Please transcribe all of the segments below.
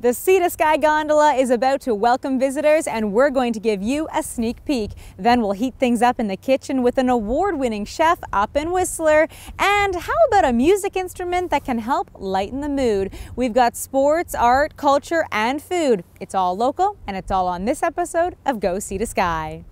The Sea to Sky Gondola is about to welcome visitors, and we're going to give you a sneak peek. Then we'll heat things up in the kitchen with an award-winning chef up in Whistler. And how about a music instrument that can help lighten the mood? We've got sports, art, culture, and food. It's all local, and it's all on this episode of Go Sea to Sky.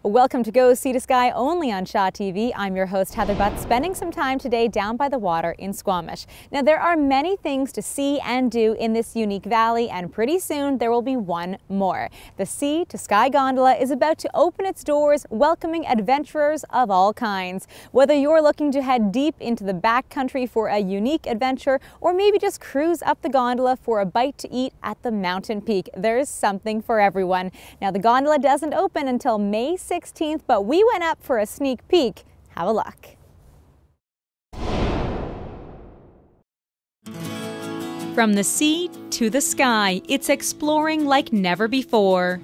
Welcome to Go Sea to Sky, only on Shaw TV. I'm your host, Heather Butt, spending some time today down by the water in Squamish. Now, there are many things to see and do in this unique valley, and pretty soon there will be one more. The Sea to Sky Gondola is about to open its doors, welcoming adventurers of all kinds. Whether you're looking to head deep into the backcountry for a unique adventure, or maybe just cruise up the gondola for a bite to eat at the mountain peak, there's something for everyone. Now, the gondola doesn't open until May 16th, but we went up for a sneak peek. Have a look. From the sea to the sky, it's exploring like never before.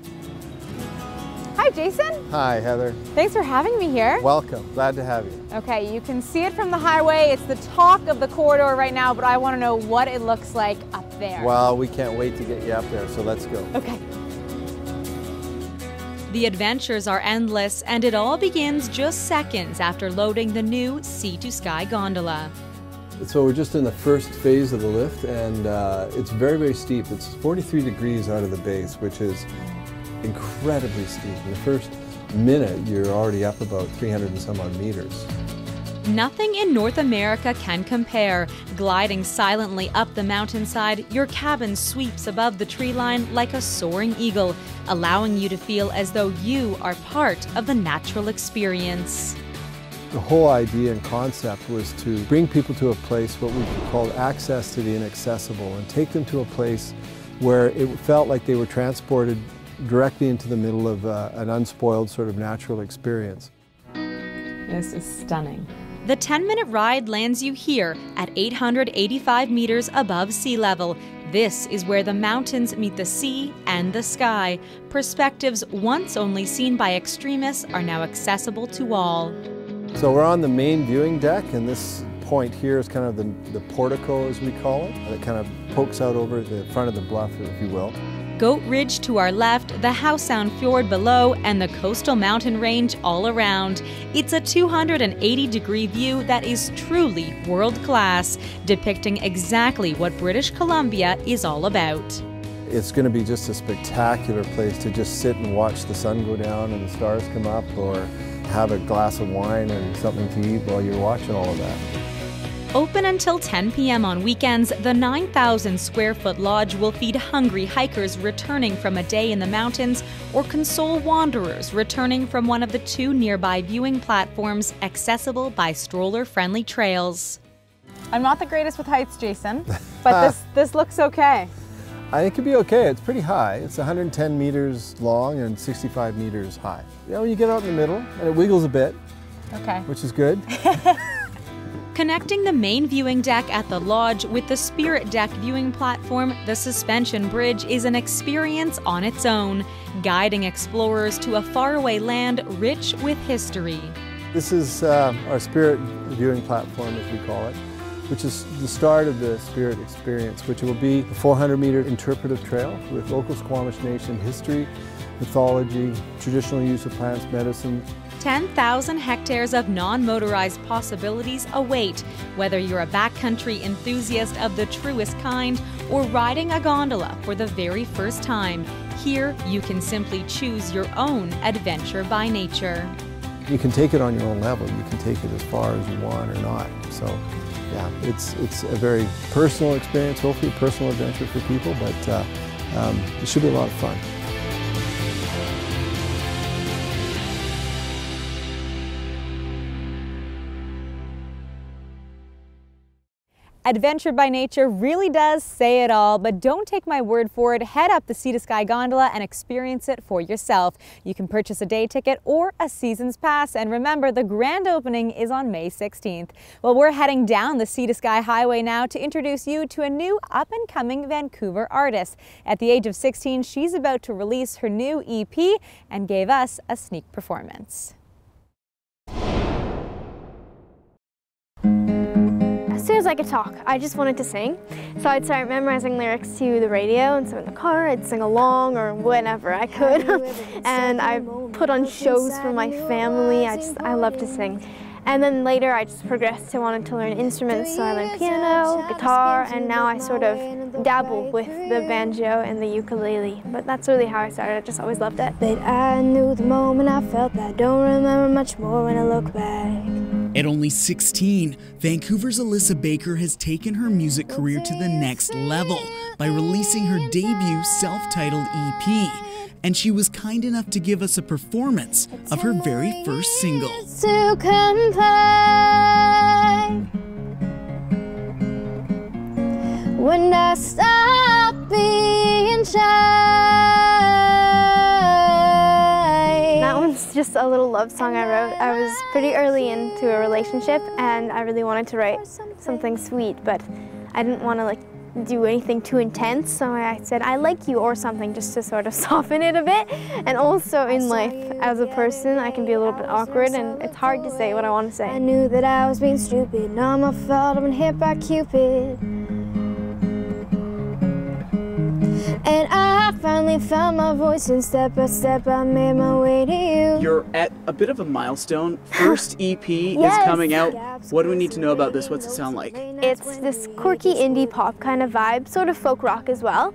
Hi, Jason. Hi, Heather. Thanks for having me here. Welcome. Glad to have you. Okay, you can see it from the highway. It's the talk of the corridor right now, but I want to know what it looks like up there. Well, we can't wait to get you up there, so let's go. Okay. The adventures are endless, and it all begins just seconds after loading the new Sea to Sky Gondola. So we're just in the first phase of the lift, and it's very, very steep. It's 43 degrees out of the base, which is incredibly steep. In the first minute, you're already up about 300 and some odd meters. Nothing in North America can compare. Gliding silently up the mountainside, your cabin sweeps above the tree line like a soaring eagle, allowing you to feel as though you are part of the natural experience. The whole idea and concept was to bring people to a place, what we called access to the inaccessible, and take them to a place where it felt like they were transported directly into the middle of an unspoiled sort of natural experience. This is stunning. The 10-minute ride lands you here at 885 meters above sea level. This is where the mountains meet the sea and the sky. Perspectives once only seen by extremists are now accessible to all. So we're on the main viewing deck, and this point here is kind of the portico, as we call it. It kind of pokes out over the front of the bluff, if you will. Goat Ridge to our left, the Howe Sound Fjord below, and the coastal mountain range all around. It's a 280-degree view that is truly world-class, depicting exactly what British Columbia is all about. It's going to be just a spectacular place to just sit and watch the sun go down and the stars come up, or have a glass of wine and something to eat while you're watching all of that. Open until 10 p.m. on weekends, the 9,000 square foot lodge will feed hungry hikers returning from a day in the mountains, or console wanderers returning from one of the two nearby viewing platforms accessible by stroller-friendly trails. I'm not the greatest with heights, Jason, but this looks okay. I think it could be okay. It's pretty high. It's 110 meters long and 65 meters high. You know, when you get out in the middle, and it wiggles a bit, okay, which is good. Connecting the main viewing deck at the lodge with the Spirit Deck viewing platform, the suspension bridge is an experience on its own, guiding explorers to a faraway land rich with history. This is our Spirit viewing platform, as we call it, which is the start of the Spirit experience, which will be a 400-meter interpretive trail with local Squamish Nation history, mythology, traditional use of plants, medicine. 10,000 hectares of non-motorized possibilities await, whether you're a backcountry enthusiast of the truest kind or riding a gondola for the very first time. Here, you can simply choose your own adventure by nature. You can take it on your own level. You can take it as far as you want or not. So, yeah, it's a very personal experience, hopefully a personal adventure for people, but it should be a lot of fun. Adventure by nature really does say it all, but don't take my word for it. Head up the Sea to Sky Gondola and experience it for yourself. You can purchase a day ticket or a season's pass, and remember, the grand opening is on May 16th. Well, we're heading down the Sea to Sky Highway now to introduce you to a new up-and-coming Vancouver artist. At the age of 16, she's about to release her new EP and gave us a sneak performance. As soon as I could talk, I just wanted to sing. So I'd start memorizing lyrics to the radio, and so in the car I'd sing along or whenever I could. And I put on shows for my family. I love to sing. And then later I just progressed to wanting to learn instruments, so I learned piano, guitar, and now I sort of dabble with the banjo and the ukulele. But that's really how I started. I just always loved it. But I knew the moment I felt that. I don't remember much more when I look back. At only 16, Vancouver's Alyssa Baker has taken her music career to the next level by releasing her debut self-titled EP. And she was kind enough to give us a performance of her very first single. To complain when I stop being shy. That one's just a little love song I wrote. I was pretty early into a relationship and I really wanted to write something sweet, but I didn't want to do anything too intense, so I said I like you or something, just to sort of soften it a bit. And also in life, as a person, I can be a little bit awkward and it's hard to say what I want to say. I knew that I was being stupid, not my fault, I've been hit by Cupid. And I finally found my voice, and step by step I made my way to you. You're at a bit of a milestone. First EP Yes. is coming out. What do we need to know about this? What's it sound like? It's this quirky indie pop kind of vibe, sort of folk rock as well.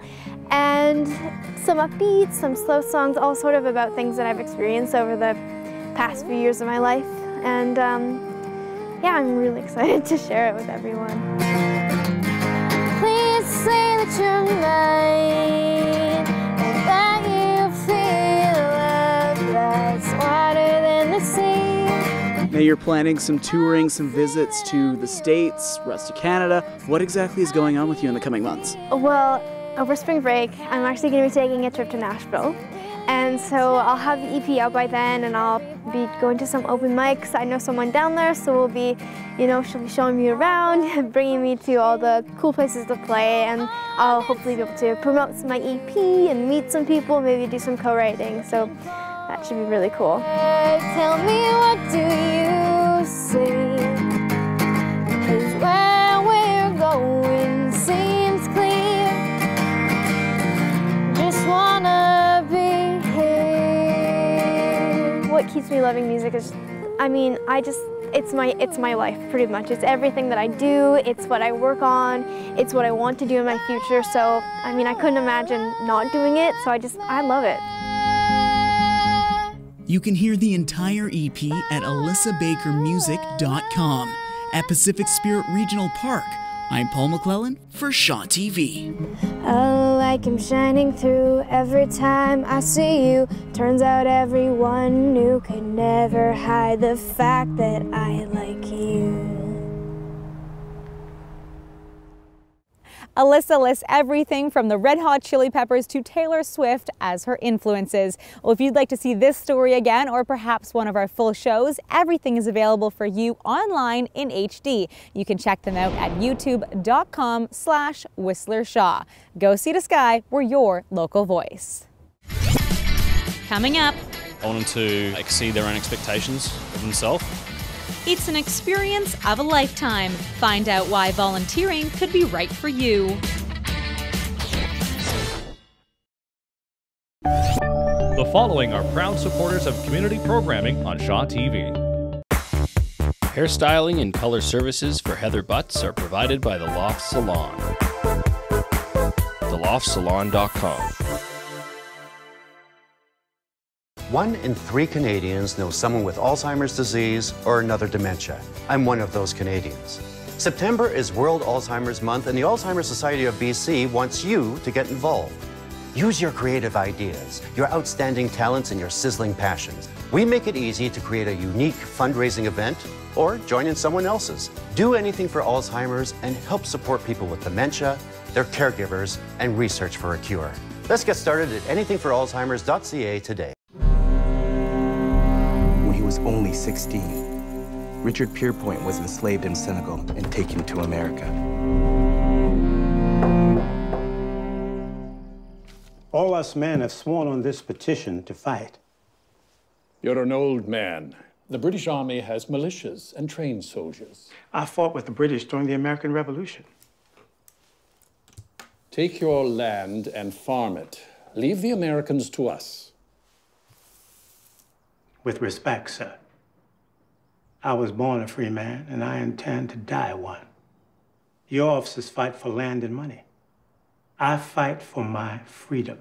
And some upbeats, some slow songs, all sort of about things that I've experienced over the past few years of my life. And yeah, I'm really excited to share it with everyone. Please say that you're mine, and that you feel love that's wider than the sea. Now you're planning some touring, some visits to the States, rest of Canada. What exactly is going on with you in the coming months? Well, over spring break, I'm actually going to be taking a trip to Nashville. And so I'll have the EP out by then, and I'll be going to some open mics. I know someone down there, so we'll be, she'll be showing me around, bringing me to all the cool places to play, and I'll hopefully be able to promote my EP and meet some people, maybe do some co-writing. So that should be really cool. Tell me, what do you see? 'Cause where we're going seems clear. Just wanna be here. What keeps me loving music is, it's my life pretty much. It's everything that I do, it's what I work on, it's what I want to do in my future. So, I couldn't imagine not doing it, so I love it. You can hear the entire EP at alyssabakermusic.com. At Pacific Spirit Regional Park, I'm Paul McClellan for Shaw TV. A light comes shining through every time I see you. Turns out everyone knew could never hide the fact that I like you. Alyssa lists everything from the Red Hot Chili Peppers to Taylor Swift as her influences. Well, if you'd like to see this story again, or perhaps one of our full shows, everything is available for you online in HD. You can check them out at youtube.com/WhistlerShaw. Go Sea to Sky, we're your local voice. Coming up, I want them to exceed their own expectations of themselves. it's an experience of a lifetime. Find out why volunteering could be right for you. The following are proud supporters of community programming on Shaw TV. Hairstyling and color services for Heather Butts are provided by The Loft Salon. TheLoftSalon.com. 1 in 3 Canadians know someone with Alzheimer's disease or another dementia. I'm one of those Canadians. September is World Alzheimer's Month, and the Alzheimer's Society of BC wants you to get involved. Use your creative ideas, your outstanding talents, and your sizzling passions. We make it easy to create a unique fundraising event or join in someone else's. Do anything for Alzheimer's and help support people with dementia, their caregivers, and research for a cure. Let's get started at anythingforalzheimers.ca today. When he was only 16, Richard Pierpoint was enslaved in Senegal and taken to America. All us men have sworn on this petition to fight. You're an old man. The British Army has militias and trained soldiers. I fought with the British during the American Revolution. Take your land and farm it. Leave the Americans to us. With respect, sir. I was born a free man, and I intend to die one. Your officers fight for land and money. I fight for my freedom.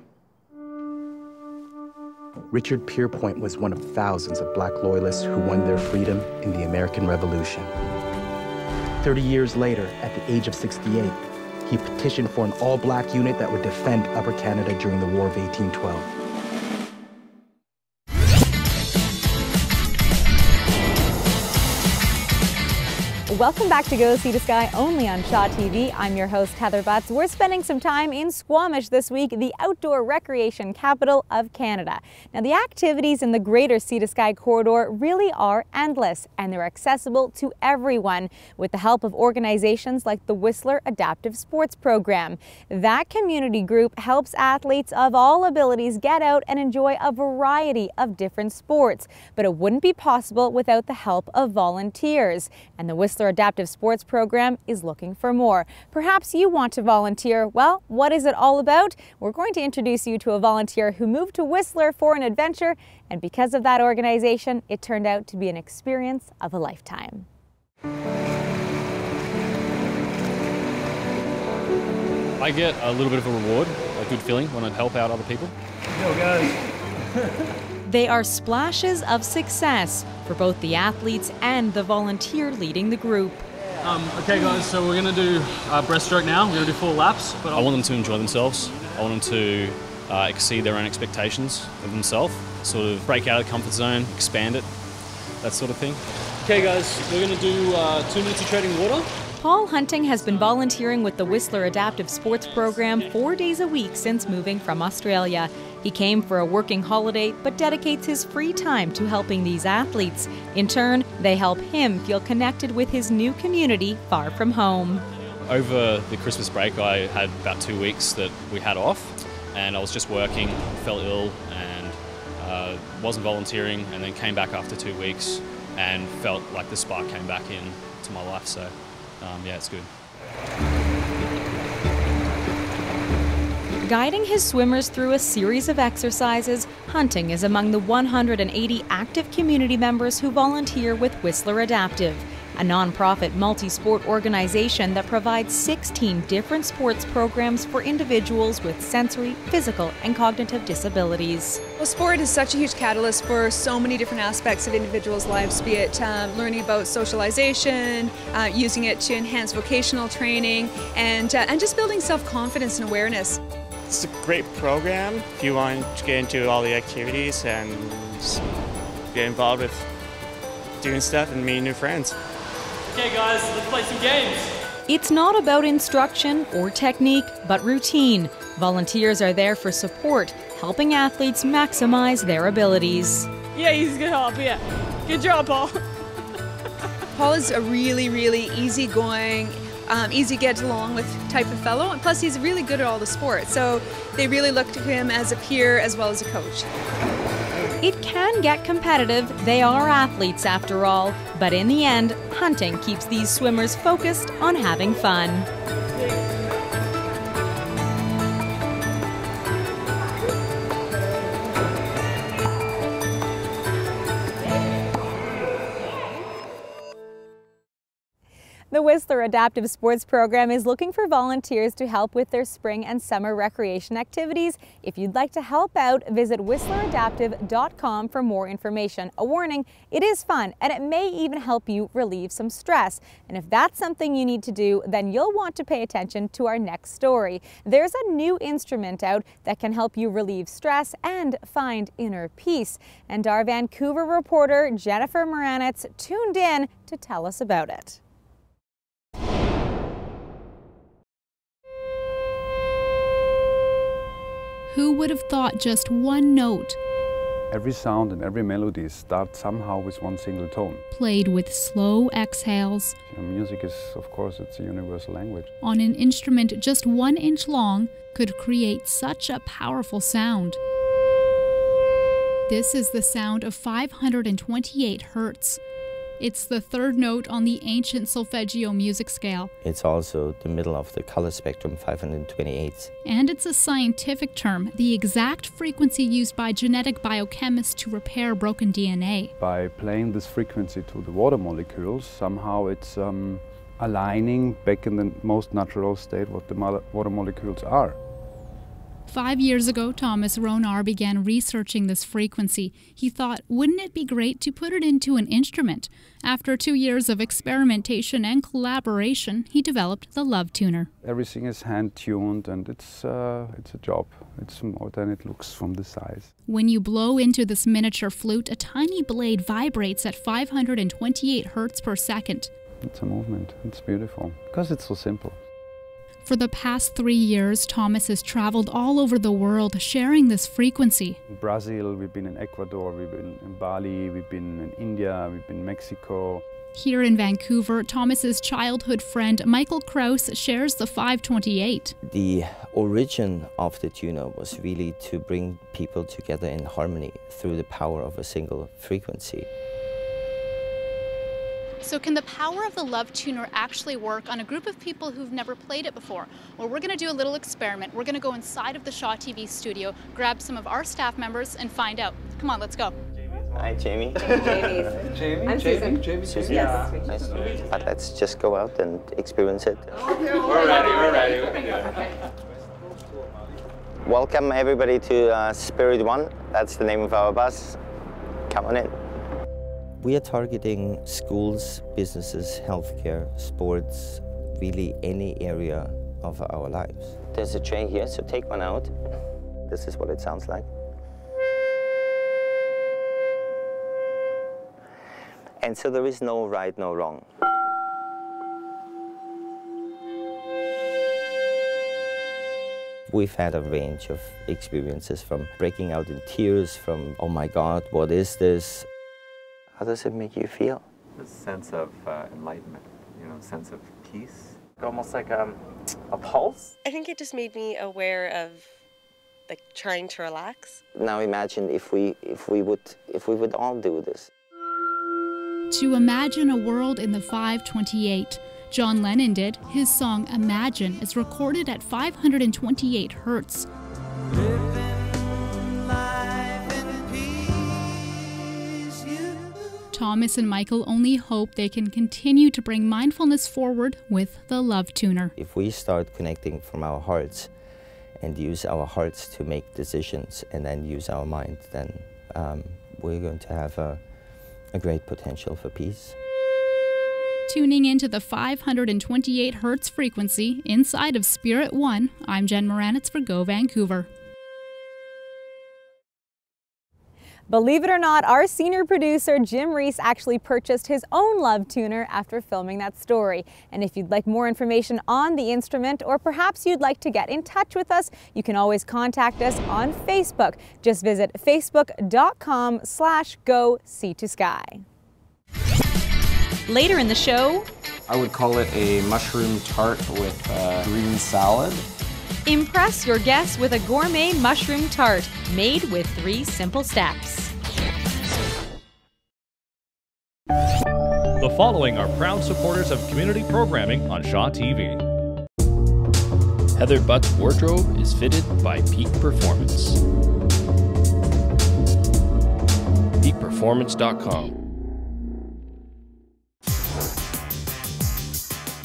Richard Pierpoint was one of thousands of black loyalists who won their freedom in the American Revolution. 30 years later, at the age of 68, he petitioned for an all-black unit that would defend Upper Canada during the War of 1812. Welcome back to Go See the Sky, only on Shaw TV. I'm your host, Heather Butts. We're spending some time in Squamish this week, the outdoor recreation capital of Canada. Now, the activities in the greater Sea to Sky corridor really are endless, and they're accessible to everyone with the help of organizations like the Whistler Adaptive Sports Program. That community group helps athletes of all abilities get out and enjoy a variety of different sports, but it wouldn't be possible without the help of volunteers. And the Whistler Adaptive Sports Program is looking for more. Perhaps you want to volunteer. Well, what is it all about? We're going to introduce you to a volunteer who moved to Whistler for an adventure, and because of that organization, it turned out to be an experience of a lifetime. I get a little bit of a reward, a good feeling when I help out other people. Go, guys. They are splashes of success for both the athletes and the volunteer leading the group. Okay guys, so we're going to do breaststroke now. We're going to do 4 laps. But I want them to enjoy themselves. I want them to exceed their own expectations of themselves, sort of break out of the comfort zone, expand it, that sort of thing. Okay guys, we're going to do 2 minutes of treading water. Paul Hunting has been volunteering with the Whistler Adaptive Sports Program 4 days a week since moving from Australia. He came for a working holiday, but dedicates his free time to helping these athletes. In turn, they help him feel connected with his new community far from home. Over the Christmas break, I had about 2 weeks that we had off, and I was just working, fell ill, and wasn't volunteering, and then came back after 2 weeks and felt like the spark came back into my life. So, yeah, it's good. Guiding his swimmers through a series of exercises, Hunting is among the 180 active community members who volunteer with Whistler Adaptive, a nonprofit multi-sport organization that provides 16 different sports programs for individuals with sensory, physical, and cognitive disabilities. Well, sport is such a huge catalyst for so many different aspects of individuals' lives, be it learning about socialization, using it to enhance vocational training, and just building self-confidence and awareness. It's a great program if you want to get into all the activities and get involved with doing stuff and meeting new friends. Okay guys, let's play some games. It's not about instruction or technique, but routine. Volunteers are there for support, helping athletes maximize their abilities. Yeah, he's good help, yeah. Good job, Paul. Paul is a really, really easygoing, easy get along with type of fellow, and plus he's really good at all the sports, so they really look to him as a peer as well as a coach. It can get competitive. They are athletes after all, but in the end, Hunting keeps these swimmers focused on having fun. The Whistler Adaptive Sports Program is looking for volunteers to help with their spring and summer recreation activities. If you'd like to help out, visit whistleradaptive.com for more information. A warning, it is fun and it may even help you relieve some stress. And if that's something you need to do, then you'll want to pay attention to our next story. There's a new instrument out that can help you relieve stress and find inner peace. And our Vancouver reporter Jennifer Moranitz tuned in to tell us about it. Who would have thought just one note, every sound and every melody starts somehow with one single tone, played with slow exhales, music is, of course, it's a universal language, on an instrument just 1 inch long, could create such a powerful sound. This is the sound of 528 hertz. It's the third note on the ancient solfeggio music scale. It's also the middle of the color spectrum, 528. And it's a scientific term, the exact frequency used by genetic biochemists to repair broken DNA. By playing this frequency to the water molecules, somehow it's aligning back in the most natural state what the water molecules are. 5 years ago, Thomas Ronar began researching this frequency. He thought, wouldn't it be great to put it into an instrument? After 2 years of experimentation and collaboration, he developed the Love Tuner. Everything is hand-tuned and it's a job. It's more than it looks from the size. When you blow into this miniature flute, a tiny blade vibrates at 528 hertz per second. It's a movement. It's beautiful because it's so simple. For the past 3 years, Thomas has traveled all over the world sharing this frequency. In Brazil, we've been in Ecuador, we've been in Bali, we've been in India, we've been in Mexico. Here in Vancouver, Thomas's childhood friend Michael Krause shares the 528. The origin of the tuner was really to bring people together in harmony through the power of a single frequency. So can the power of the Love Tuner actually work on a group of people who've never played it before? Well, we're going to do a little experiment. We're going to go inside of the Shaw TV studio, grab some of our staff members and find out. Come on, let's go. Hi, Jamie. Jamie. I'm Susan. Susan. Yes. Nice to meet you. But let's just go out and experience it. We're ready. We can do it. Okay. Welcome everybody to Spirit One. That's the name of our bus. Come on in. We are targeting schools, businesses, healthcare, sports, really any area of our lives. There's a tray here, so take one out. This is what it sounds like. And so there is no right, no wrong. We've had a range of experiences, from breaking out in tears, from, oh my God, what is this? How does it make you feel? A sense of enlightenment, sense of peace. Almost like a pulse. I think it just made me aware of trying to relax. Now imagine if we would all do this. To imagine a world in the 528, John Lennon did. His song Imagine is recorded at 528 hertz. Thomas and Michael only hope they can continue to bring mindfulness forward with the Love Tuner. If we start connecting from our hearts and use our hearts to make decisions and then use our mind, then we're going to have a great potential for peace. Tuning into the 528 hertz frequency inside of Spirit One, I'm Jen Moranitz for Go Vancouver. Believe it or not, our senior producer Jim Reese actually purchased his own Love Tuner after filming that story. And if you'd like more information on the instrument, or perhaps you'd like to get in touch with us, you can always contact us on Facebook. Just visit facebook.com/go-sea-to-sky. Later in the show, I would call it a mushroom tart with green salad. impress your guests with a gourmet mushroom tart made with 3 simple steps. The following are proud supporters of community programming on Shaw TV. Heather Butt's wardrobe is fitted by Peak Performance. PeakPerformance.com.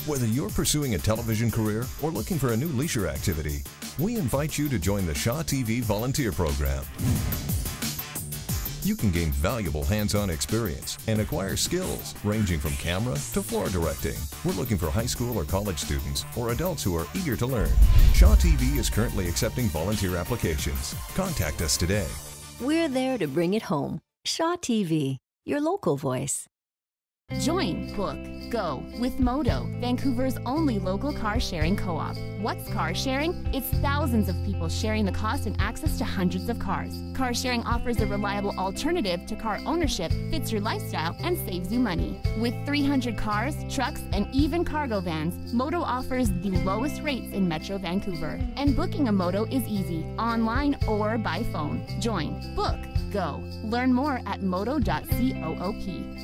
Whether you're pursuing a television career or looking for a new leisure activity, we invite you to join the Shaw TV Volunteer Program. You can gain valuable hands-on experience and acquire skills ranging from camera to floor directing. We're looking for high school or college students or adults who are eager to learn. Shaw TV is currently accepting volunteer applications. Contact us today. We're there to bring it home. Shaw TV, your local voice. Join, book, go with Moto, Vancouver's only local car sharing co-op. What's car sharing? It's thousands of people sharing the cost and access to hundreds of cars. Car sharing offers a reliable alternative to car ownership, fits your lifestyle, and saves you money. With 300 cars, trucks, and even cargo vans, Moto offers the lowest rates in Metro Vancouver. And booking a Moto is easy, online or by phone. Join, book, go. Learn more at moto.coop.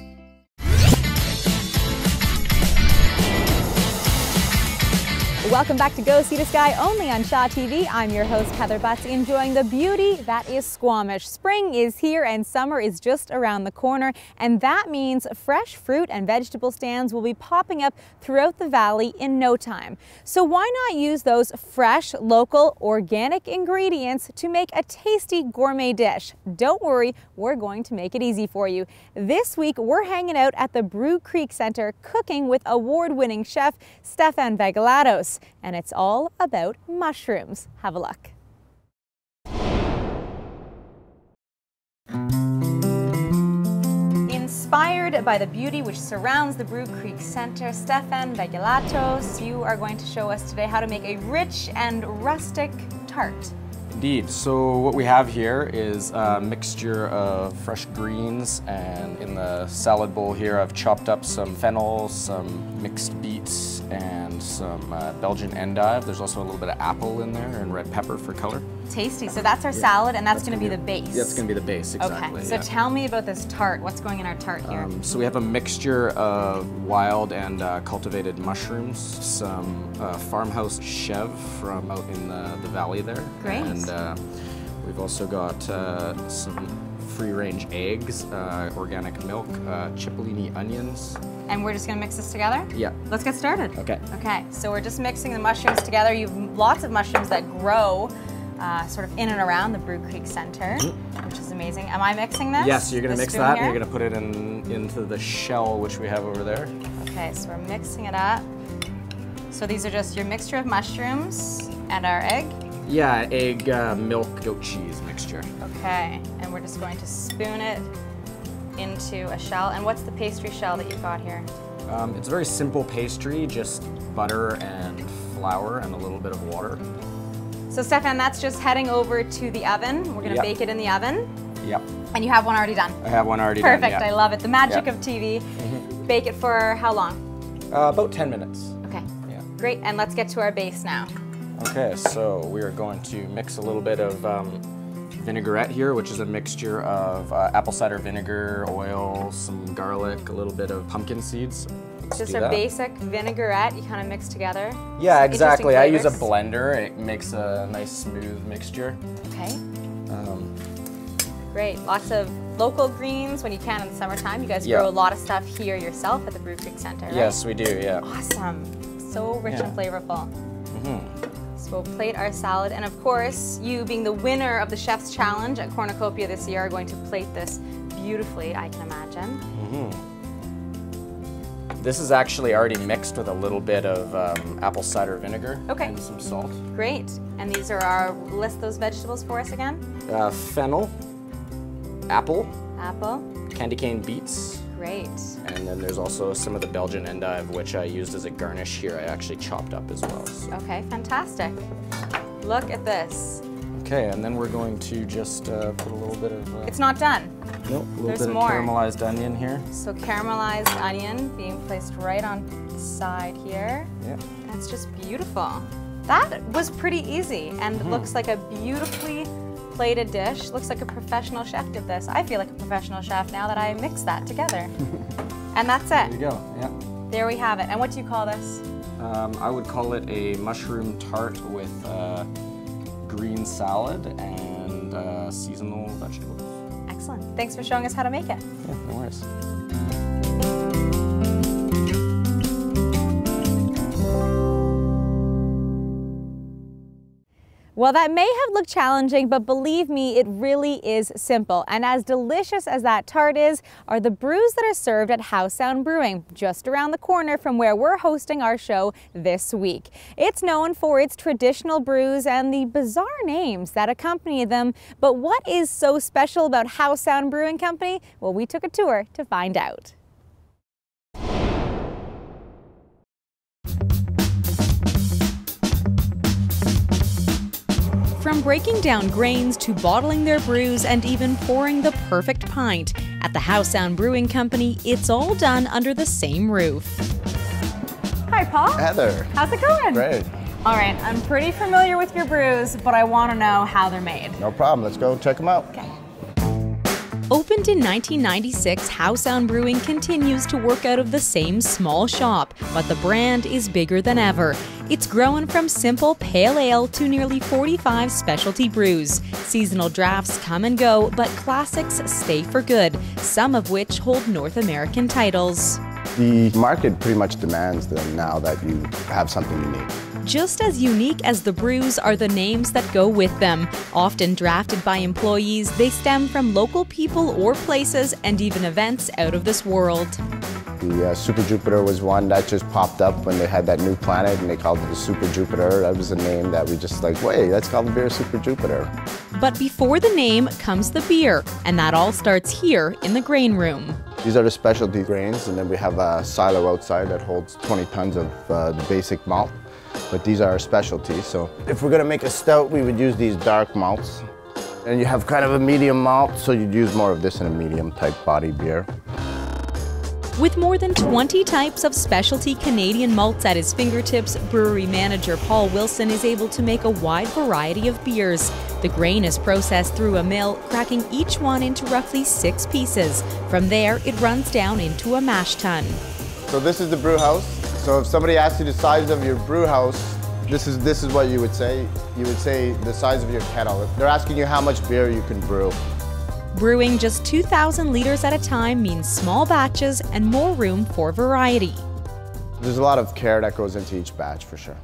Welcome back to Go Sea to Sky, only on Shaw TV. I'm your host, Heather Butts, enjoying the beauty that is Squamish. Spring is here and summer is just around the corner, and that means fresh fruit and vegetable stands will be popping up throughout the valley in no time. So why not use those fresh, local, organic ingredients to make a tasty gourmet dish? Don't worry, we're going to make it easy for you. This week, we're hanging out at the Brew Creek Center cooking with award-winning chef Stefan Vagalatos. And it's all about mushrooms. Have a look. Inspired by the beauty which surrounds the Brew Creek Center, Stefan Vagalatos, you are going to show us today how to make a rich and rustic tart. Indeed. So what we have here is a mixture of fresh greens, and in the salad bowl here I've chopped up some fennel, some mixed beets, and some Belgian endive. There's also a little bit of apple in there and red pepper for color. Tasty. So that's our salad, and that's going to be the base. That's going to be the base, exactly. Okay, so tell me about this tart. What's going in our tart here? So we have a mixture of wild and cultivated mushrooms, some farmhouse chev from out in the valley there. Great. And we've also got some free-range eggs, organic milk, cipollini onions. And we're just going to mix this together? Yeah. Let's get started. Okay. Okay, so we're just mixing the mushrooms together. You have lots of mushrooms that grow sort of in and around the Brew Creek Center, which is amazing. Am I mixing this? Yes, you're going to mix that, and you're going to put it into the shell, which we have over there. Okay, so we're mixing it up. So these are just your mixture of mushrooms and our egg? Yeah, egg, milk, goat cheese mixture. Okay, and we're just going to spoon it into a shell. And what's the pastry shell that you've got here? It's a very simple pastry, just butter and flour and a little bit of water. So Stefan, that's just heading over to the oven. We're going to bake it in the oven. Yep. And you have one already done? I have one already done, Perfect, I love it. The magic of TV. Bake it for how long? About 10 minutes. Okay, great. And let's get to our base now. Okay, so we are going to mix a little bit of vinaigrette here, which is a mixture of apple cider vinegar, oil, some garlic, a little bit of pumpkin seeds. Just our basic vinaigrette you kind of mix together. Yeah, exactly. I use a blender. It makes a nice smooth mixture. Okay. Great. Lots of local greens when you can in the summertime. You guys grow a lot of stuff here yourself at the Brew Creek Center, right? Yes, we do, yeah. Awesome. So rich and flavorful. So we'll plate our salad, and of course, you being the winner of the Chef's Challenge at Cornucopia this year are going to plate this beautifully, I can imagine. This is actually already mixed with a little bit of apple cider vinegar and some salt. Great. And these are our, list those vegetables for us again. Fennel, apple, candy cane beets. Great. And then there's also some of the Belgian endive, which I used as a garnish here. I actually chopped up as well. So. Okay, fantastic. Look at this. Okay, and then we're going to just put a little bit of... It's not done. Nope, a little bit of caramelized onion here. So caramelized onion being placed right on the side here. Yeah. That's just beautiful. That was pretty easy and looks like a beautifully plated dish. Looks like a professional chef did this. I feel like a professional chef now that I mixed that together. And that's it. There you go, yeah. There we have it. And what do you call this? I would call it a mushroom tart with green salad and seasonal vegetables. Excellent. Thanks for showing us how to make it. Yeah, no worries. Well, that may have looked challenging, but believe me, it really is simple. And as delicious as that tart is, are the brews that are served at House Sound Brewing, just around the corner from where we're hosting our show this week. It's known for its traditional brews and the bizarre names that accompany them. But what is so special about House Sound Brewing Company? Well, we took a tour to find out. From breaking down grains to bottling their brews and even pouring the perfect pint, at the House Sound Brewing Company, it's all done under the same roof. Hi, Paul. Heather. How's it going? Great. All right, I'm pretty familiar with your brews, but I want to know how they're made. No problem. Let's go check them out. Okay. Opened in 1996, House Sound Brewing continues to work out of the same small shop, but the brand is bigger than ever. It's grown from simple pale ale to nearly 45 specialty brews. Seasonal drafts come and go, but classics stay for good, some of which hold North American titles. The market pretty much demands them now that you have something unique. Just as unique as the brews are the names that go with them. Often drafted by employees, they stem from local people or places and even events out of this world. The Super Jupiter was one that just popped up when they had that new planet and they called it the Super Jupiter. That was a name that we just like, wait, let's call the beer Super Jupiter. But before the name comes the beer, and that all starts here in the grain room. These are the specialty grains, and then we have a silo outside that holds 20 tons of the basic malt. But these are our specialties, so if we're gonna make a stout, we would use these dark malts. And you have kind of a medium malt, so you'd use more of this in a medium type body beer. With more than 20 types of specialty Canadian malts at his fingertips, brewery manager Paul Wilson is able to make a wide variety of beers. The grain is processed through a mill, cracking each one into roughly 6 pieces. From there, it runs down into a mash tun. So this is the brew house. So if somebody asks you the size of your brew house, this is what you would say. You would say the size of your kettle. They're asking you how much beer you can brew. Brewing just 2,000 liters at a time means small batches and more room for variety. There's a lot of care that goes into each batch for sure.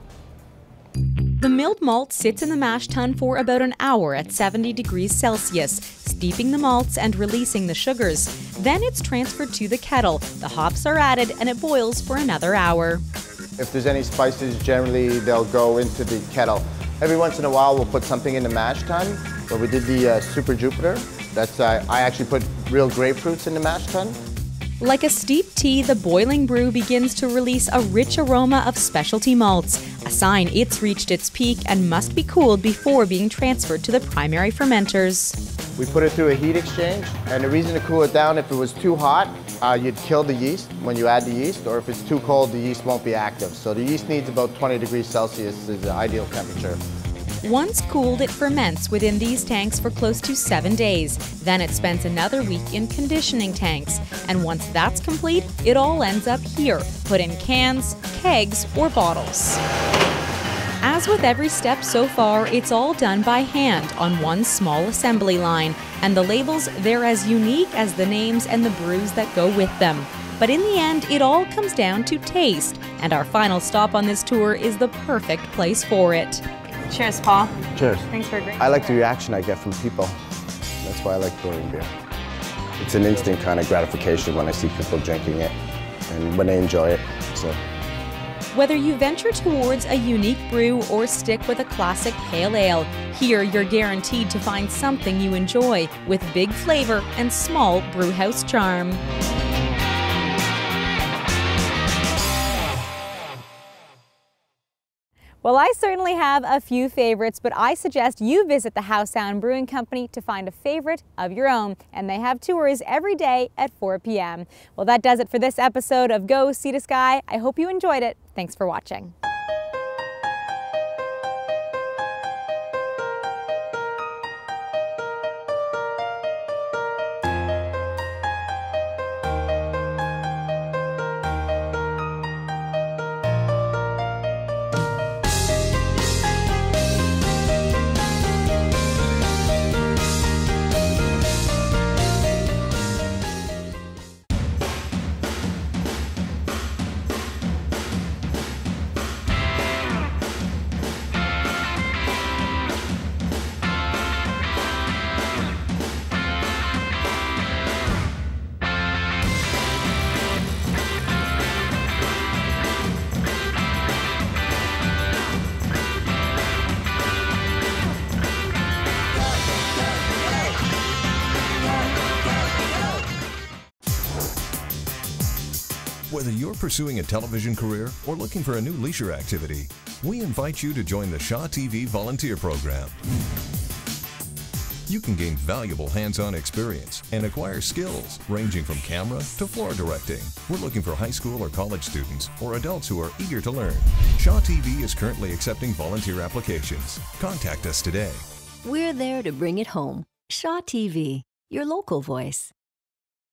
The milled malt sits in the mash tun for about an hour at 70 degrees Celsius, steeping the malts and releasing the sugars. Then it's transferred to the kettle. The hops are added and it boils for another hour. If there's any spices, generally they'll go into the kettle. Every once in a while we'll put something in the mash tun. Where we did the Super Jupiter. That's I actually put real grapefruits in the mash tun. Like a steep tea, the boiling brew begins to release a rich aroma of specialty malts, a sign it's reached its peak and must be cooled before being transferred to the primary fermenters. We put it through a heat exchange, and the reason to cool it down, if it was too hot, you'd kill the yeast when you add the yeast, or if it's too cold, the yeast won't be active. So the yeast needs about 20 degrees Celsius is the ideal temperature. Once cooled, it ferments within these tanks for close to 7 days. Then it spends another week in conditioning tanks. And once that's complete, it all ends up here, put in cans, kegs, or bottles. As with every step so far, it's all done by hand on one small assembly line. And the labels, they're as unique as the names and the brews that go with them. But in the end, it all comes down to taste. And our final stop on this tour is the perfect place for it. Cheers, Paul. Cheers. Thanks for a great I like the reaction I get from people. That's why I like brewing beer. It's an instant kind of gratification when I see people drinking it and when they enjoy it. So. Whether you venture towards a unique brew or stick with a classic pale ale, here you're guaranteed to find something you enjoy with big flavor and small brewhouse charm. Well, I certainly have a few favorites, but I suggest you visit the House Sound Brewing Company to find a favorite of your own. And they have tours every day at 4 p.m. Well, that does it for this episode of Go Sea to Sky. I hope you enjoyed it. Thanks for watching. Whether you're pursuing a television career or looking for a new leisure activity, we invite you to join the Shaw TV Volunteer Program. You can gain valuable hands-on experience and acquire skills ranging from camera to floor directing. We're looking for high school or college students or adults who are eager to learn. Shaw TV is currently accepting volunteer applications. Contact us today. We're there to bring it home. Shaw TV, your local voice.